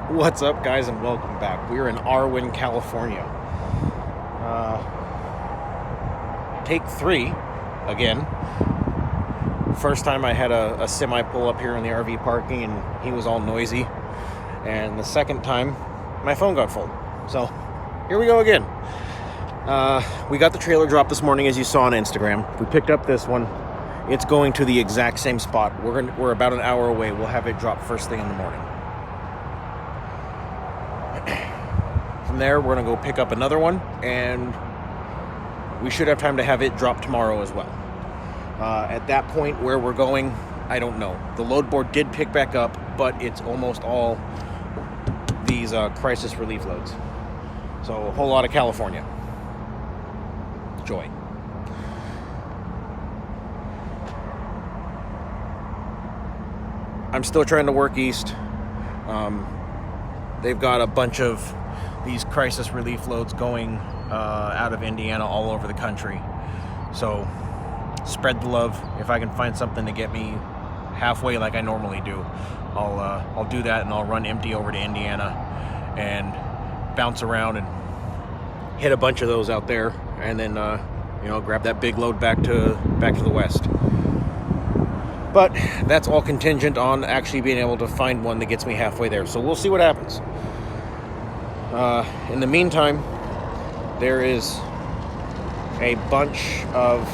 What's up, guys, and welcome back. We're in Arwin, California. Take 3 again. First time I had a semi pull up here in the RV parking and he was all noisy. And the second time, my phone got full. So here we go again. We got the trailer drop this morning, as you saw on Instagram. We picked up this one. It's going to the exact same spot. We're about an hour away. We'll have it drop first thing in the morning. From there, we're going to go pick up another one, and we should have time to have it drop tomorrow as well. At that point, where we're going, I don't know. The load board did pick back up, but it's almost all these crisis relief loads. So a whole lot of California. Joy. I'm still trying to work east. They've got a bunch of these crisis relief loads going out of Indiana all over the country. So spread the love. If I can find something to get me halfway like I normally do, I'll do that, and I'll run empty over to Indiana and bounce around and hit a bunch of those out there, and then grab that big load back to the west. But that's all contingent on actually being able to find one that gets me halfway there. So we'll see what happens. In the meantime, there is a bunch of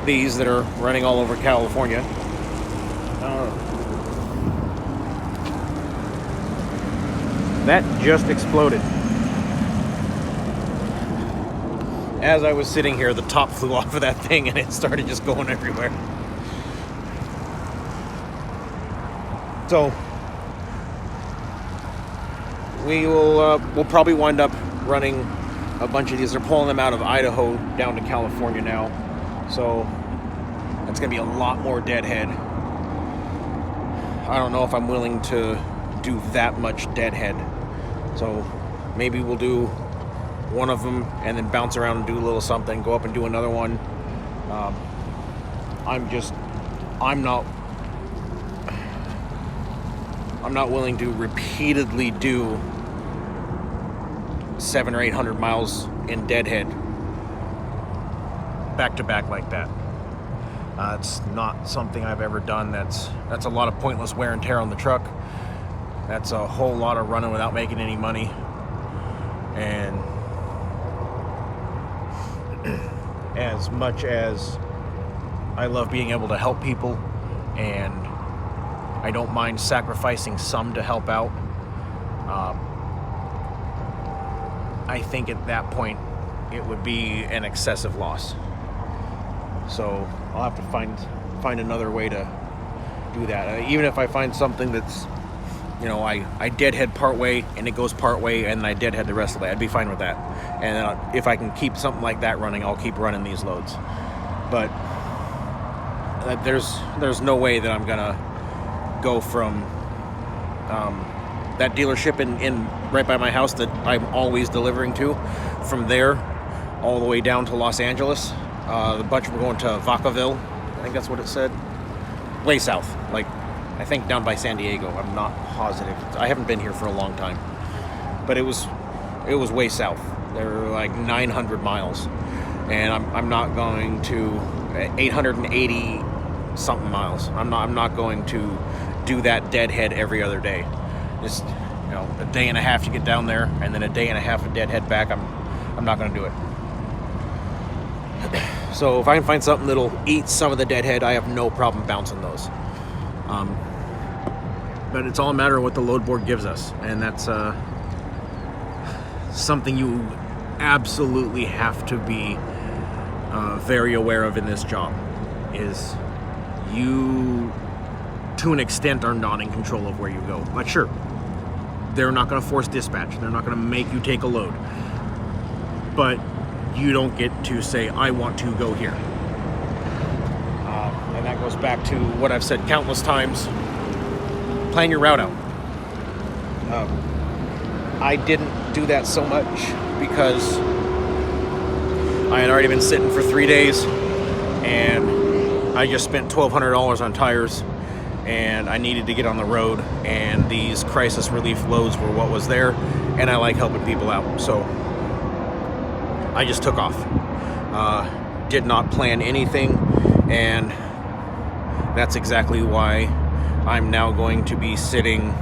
these that are running all over California. That just exploded. As I was sitting here, the top flew off of that thing and it started just going everywhere. So we'll probably wind up running a bunch of these. They're pulling them out of Idaho down to California now. So it's going to be a lot more deadhead. I don't know if I'm willing to do that much deadhead. So maybe we'll do one of them and then bounce around and do a little something, go up and do another one. I'm not willing to repeatedly do 700 or 800 miles in deadhead back to back like that. It's not something I've ever done. That's a lot of pointless wear and tear on the truck. That's a whole lot of running without making any money. And as much as I love being able to help people, and I don't mind sacrificing some to help out, I think at that point it would be an excessive loss. So I'll have to find another way to do that. Even if I find something that's, I deadhead part way and it goes part way and I deadhead the rest of the way, I'd be fine with that. And if I can keep something like that running, I'll keep running these loads. But there's no way that I'm gonna go from that dealership in right by my house that I'm always delivering to, from there all the way down to Los Angeles. The bunch were going to Vacaville, I think that's what it said. Way south, like I think down by San Diego. I'm not positive. I haven't been here for a long time, but it was way south. They were like 900 miles, and I'm not going to 880 something miles. I'm not going to do that deadhead every other day. Just a day and a half to get down there, and then a day and a half of deadhead back. I'm not going to do it. So if I can find something that'll eat some of the deadhead, I have no problem bouncing those. But it's all a matter of what the load board gives us, and that's something you absolutely have to be very aware of in this job. Is you, to an extent, are not in control of where you go. Like, sure, they're not going to force dispatch. They're not going to make you take a load. But you don't get to say, I want to go here. And that goes back to what I've said countless times. Plan your route out. I didn't do that so much because I had already been sitting for 3 days, and I just spent $1,200 on tires, and I needed to get on the road, and these crisis relief loads were what was there, and I like helping people out, so I just took off. Did not plan anything, and that's exactly why I'm now going to be sitting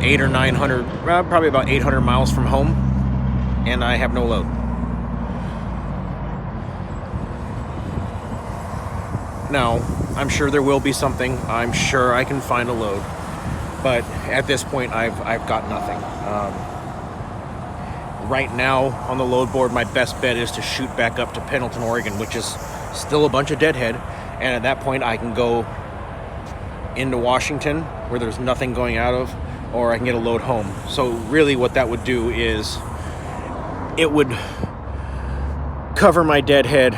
800 or 900, probably about 800 miles from home, and I have no load. Now, I'm sure there will be something. I'm sure I can find a load, but at this point, I've got nothing. Right now, on the load board, my best bet is to shoot back up to Pendleton, Oregon, which is still a bunch of deadhead, and at that point, I can go into Washington, where there's nothing going out of, or I can get a load home. So really what that would do is it would cover my deadhead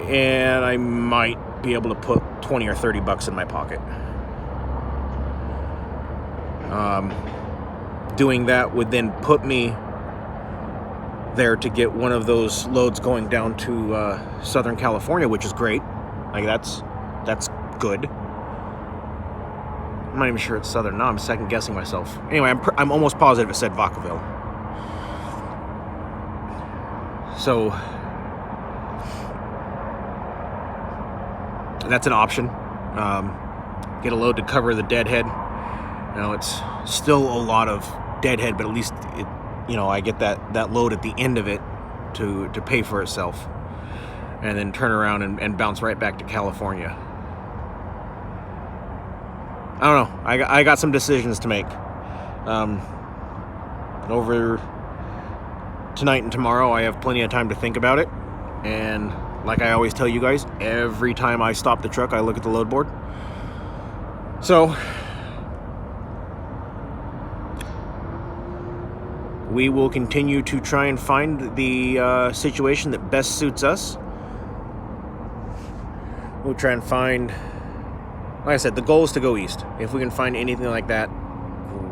and I might be able to put 20 or 30 bucks in my pocket. Doing that would then put me there to get one of those loads going down to Southern California, which is great. Like that's good. I'm not even sure it's Southern now. I'm second guessing myself. Anyway, I'm almost positive it said Vacaville. So that's an option. Get a load to cover the deadhead. You know, it's still a lot of deadhead, but at least I get that load at the end of it to pay for itself, and then turn around and bounce right back to California. I don't know. I got some decisions to make over tonight and tomorrow. I have plenty of time to think about it, and like I always tell you guys, every time I stop the truck, I look at the load board. So we will continue to try and find the situation that best suits us. We'll try and find, like I said, the goal is to go east. If we can find anything like that,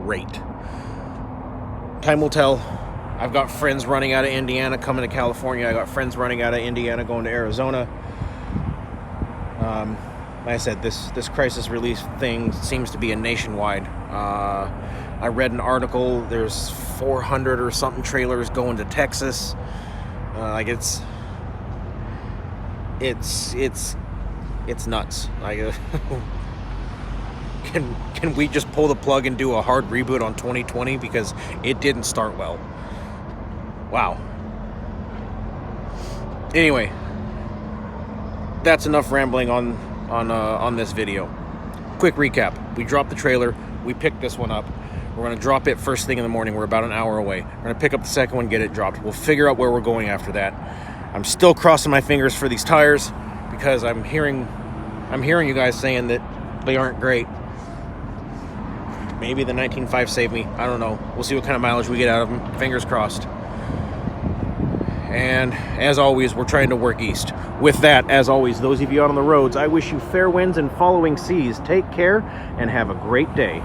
great. Time will tell. I've got friends running out of Indiana coming to California. I got friends running out of Indiana going to Arizona. Like I said, this crisis relief thing seems to be a nationwide. I read an article. There's 400 or something trailers going to Texas. Like it's nuts. Like, can we just pull the plug and do a hard reboot on 2020 because it didn't start well? Wow. Anyway, that's enough rambling on this video. Quick recap. We dropped the trailer. We picked this one up. We're going to drop it first thing in the morning. We're about an hour away. We're going to pick up the second one, get it dropped. We'll figure out where we're going after that. I'm still crossing my fingers for these tires because I'm hearing you guys saying that they aren't great. Maybe the 19.5 saved me. I don't know. We'll see what kind of mileage we get out of them. Fingers crossed. And as always, we're trying to work east. With that, as always, those of you out on the roads, I wish you fair winds and following seas. Take care and have a great day.